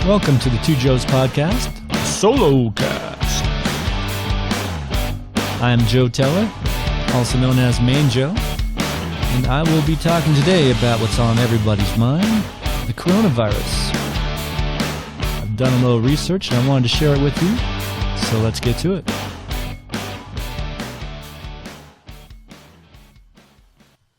Welcome to the Two Joes podcast, SoloCast. I'm Joe Teller, also known as MainJoe, and I will be talking today about what's on everybody's mind, the coronavirus. I've done a little research and I wanted to share it with you, so let's get to it.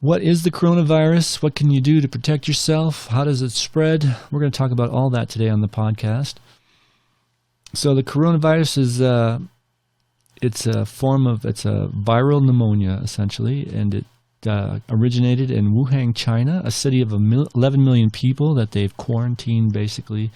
What is the coronavirus? What can you do to protect yourself? How does it spread? We're going to talk about all that today on the podcast. So the coronavirus is it's a viral pneumonia essentially, and it originated in Wuhan, China, a city of 11 million people that they've quarantined basically.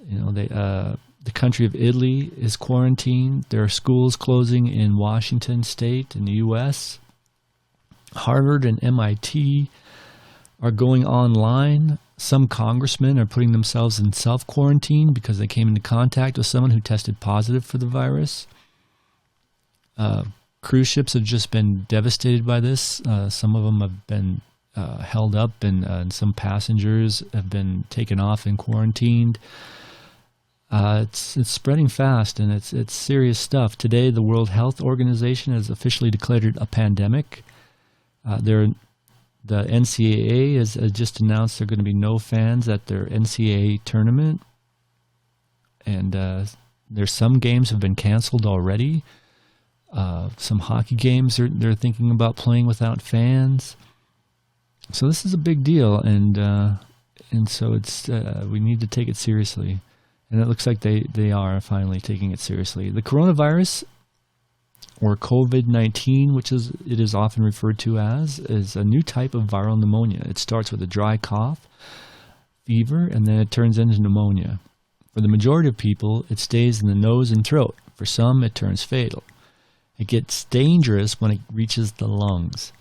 You know, the country of Italy is quarantined. There are schools closing in Washington State in the U.S. Harvard and MIT are going online. Some congressmen are putting themselves in self-quarantine because they came into contact with someone who tested positive for the virus. Cruise ships have just been devastated by this. Some of them have been held up, and some passengers have been taken off and quarantined. It's spreading fast, and it's serious stuff. Today, the World Health Organization has officially declared it a pandemic. The NCAA has just announced there are going to be no fans at their NCAA tournament, and there's some games have been canceled already. Some hockey games they're thinking about playing without fans. So this is a big deal, and so it's we need to take it seriously, and it looks like they are finally taking it seriously. The coronavirus, or COVID-19, which it is often referred to as, is a new type of viral pneumonia. It starts with a dry cough, fever, and then it turns into pneumonia. For the majority of people, it stays in the nose and throat. For some, it turns fatal. It gets dangerous when it reaches the lungs.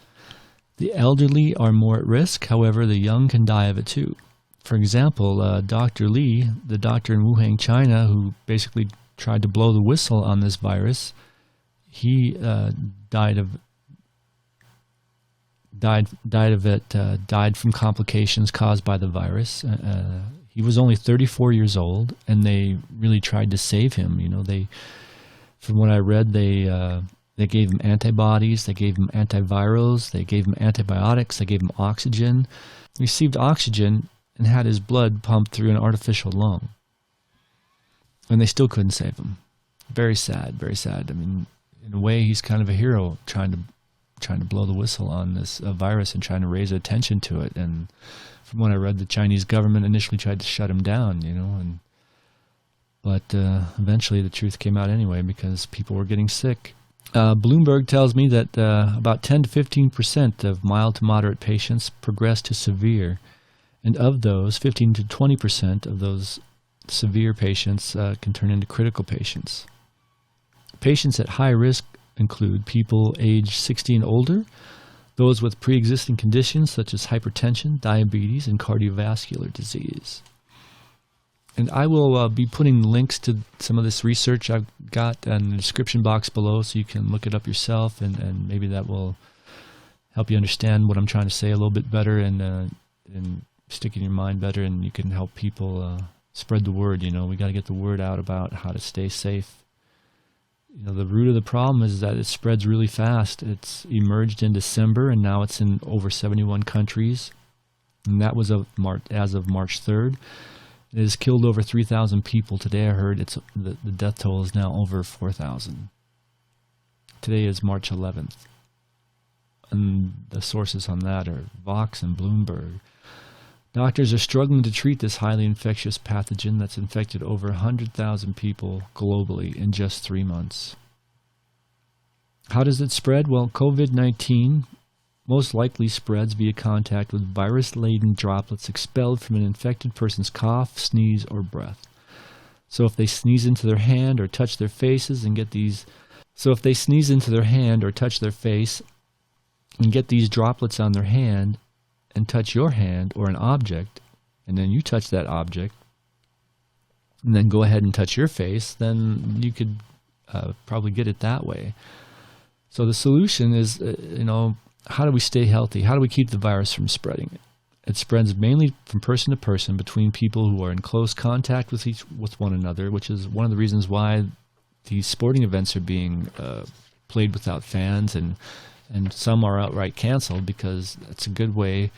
The elderly are more at risk, however, the young can die of it too. For example, Dr. Li, the doctor in Wuhan, China, who basically tried to blow the whistle on this virus, he died from complications caused by the virus. He was only 34 years old, and they really tried to save him. You know, from what I read, they gave him antibodies, they gave him antivirals, they gave him antibiotics, they gave him oxygen. He received oxygen and had his blood pumped through an artificial lung, and they still couldn't save him. Very sad, very sad. I mean, in a way, he's kind of a hero trying to blow the whistle on this virus and trying to raise attention to it. And from what I read, the Chinese government initially tried to shut him down, you know, but eventually the truth came out anyway because people were getting sick. Bloomberg tells me that about 10 to 15% of mild to moderate patients progress to severe, and of those, 15 to 20% of those severe patients can turn into critical patients. Patients at high risk include people aged 60 and older, those with pre-existing conditions such as hypertension, diabetes, and cardiovascular disease. And I will be putting links to some of this research I've got in the description box below so you can look it up yourself, and maybe that will help you understand what I'm trying to say a little bit better and stick in your mind better, and you can help people spread the word. You know, we got to get the word out about how to stay safe. You know, the root of the problem is that it spreads really fast. It's emerged in December, and now it's in over 71 countries. And that was as of March 3rd. It has killed over 3,000 people. Today I heard the death toll is now over 4,000. Today is March 11th. And the sources on that are Vox and Bloomberg. Doctors are struggling to treat this highly infectious pathogen that's infected over 100,000 people globally in just 3 months. How does it spread? Well, COVID-19 most likely spreads via contact with virus-laden droplets expelled from an infected person's cough, sneeze, or breath. So if they sneeze into their hand or touch their faces and get these droplets on their hand, and touch your hand or an object, and then you touch that object, and then go ahead and touch your face, then you could probably get it that way. So the solution is, how do we stay healthy? How do we keep the virus from spreading? It spreads mainly from person to person between people who are in close contact with one another, which is one of the reasons why these sporting events are being played without fans, and some are outright canceled, because it's a good way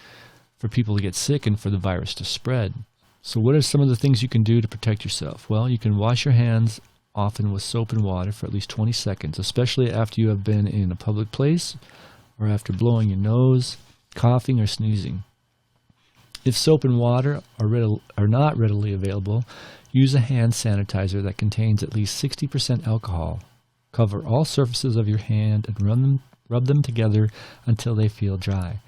for people to get sick and for the virus to spread. So what are some of the things you can do to protect yourself? Well, you can wash your hands often with soap and water for at least 20 seconds, especially after you have been in a public place or after blowing your nose, coughing, or sneezing. If soap and water are not readily available, use a hand sanitizer that contains at least 60% alcohol. Cover all surfaces of your hand and rub them together until they feel dry.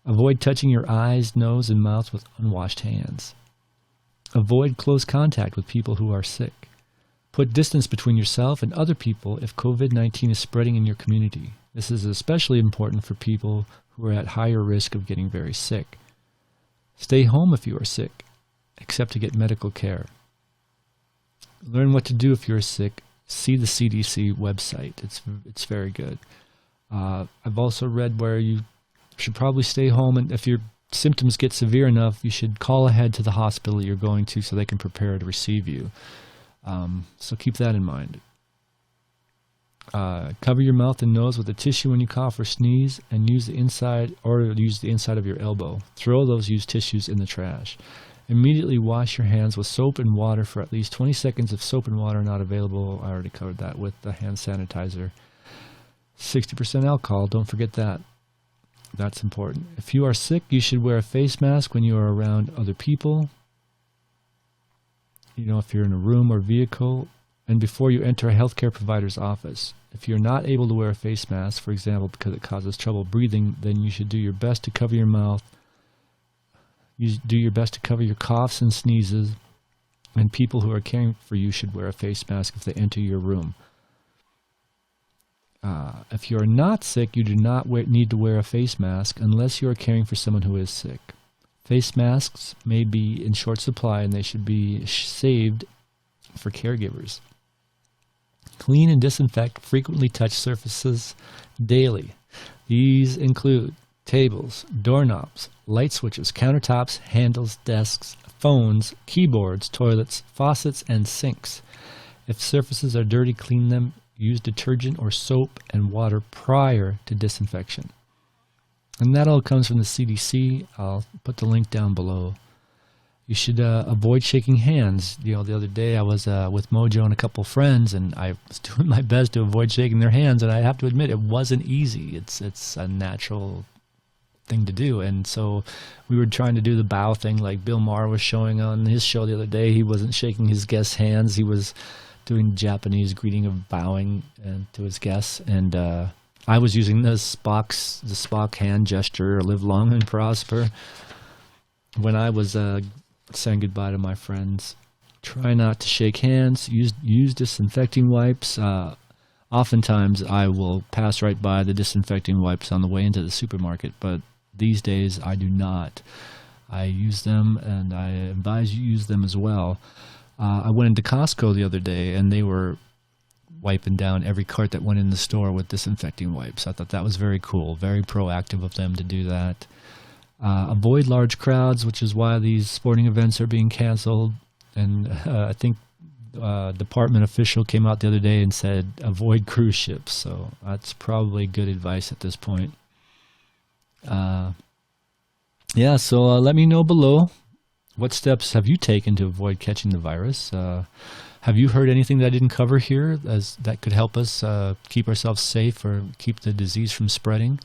Avoid touching your eyes, nose, and mouth with unwashed hands. Avoid close contact with people who are sick. Put distance between yourself and other people if COVID-19 is spreading in your community. This is especially important for people who are at higher risk of getting very sick. Stay home if you are sick, except to get medical care. Learn what to do if you're sick. See the CDC website. It's very good. I've also read where you should probably stay home, and if your symptoms get severe enough, you should call ahead to the hospital you're going to so they can prepare to receive you. So keep that in mind. Cover your mouth and nose with a tissue when you cough or sneeze, and use the inside of your elbow. Throw those used tissues in the trash. Immediately wash your hands with soap and water for at least 20 seconds. If soap and water are not available, I already covered that with the hand sanitizer. 60% alcohol, don't forget that. That's important. If you are sick, you should wear a face mask when you are around other people. If you're in a room or vehicle, and before you enter a healthcare provider's office. If you're not able to wear a face mask, for example, because it causes trouble breathing, then you should do your best to cover your mouth. You do your best to cover your coughs and sneezes, and people who are caring for you should wear a face mask if they enter your room. If you are not sick, you do not need to wear a face mask unless you are caring for someone who is sick. Face masks may be in short supply, and they should be saved for caregivers. Clean and disinfect frequently touched surfaces daily. These include tables, doorknobs, light switches, countertops, handles, desks, phones, keyboards, toilets, faucets, and sinks. If surfaces are dirty, clean them. Use detergent or soap and water prior to disinfection. And that all comes from the CDC. I'll put the link down below. You should avoid shaking hands. The other day I was with MainJoe and a couple friends, and I was doing my best to avoid shaking their hands, and I have to admit it wasn't easy. It's a natural thing to do, and so we were trying to do the bow thing like Bill Maher was showing on his show the other day. He wasn't shaking his guests' hands. He was doing Japanese greeting of bowing to his guests, and I was using the Spock hand gesture, live long and prosper, when I was saying goodbye to my friends. Try not to shake hands. Use disinfecting wipes. Oftentimes I will pass right by the disinfecting wipes on the way into the supermarket, but these days I do not. I use them, and I advise you use them as well. I went into Costco the other day, and they were wiping down every cart that went in the store with disinfecting wipes. I thought that was very cool, very proactive of them to do that. Avoid large crowds, which is why these sporting events are being canceled. And I think a department official came out the other day and said, avoid cruise ships. So that's probably good advice at this point. So let me know below. What steps have you taken to avoid catching the virus? Have you heard anything that I didn't cover here that could help us keep ourselves safe or keep the disease from spreading?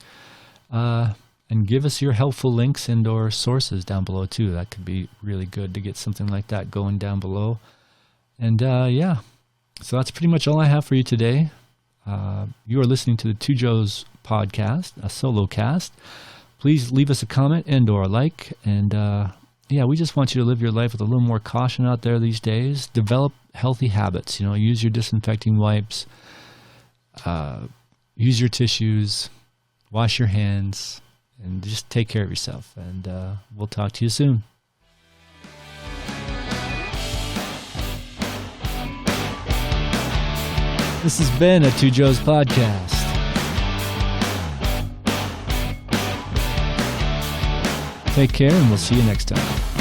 And give us your helpful links and or sources down below too. That could be really good to get something like that going down below. And so that's pretty much all I have for you today. You are listening to the Two Joes podcast, a SoloCast. Please leave us a comment and or a like. And we just want you to live your life with a little more caution out there these days. Develop healthy habits. Use your disinfecting wipes. Use your tissues. Wash your hands. And just take care of yourself. And we'll talk to you soon. This has been a Two Joes podcast. Take care, and we'll see you next time.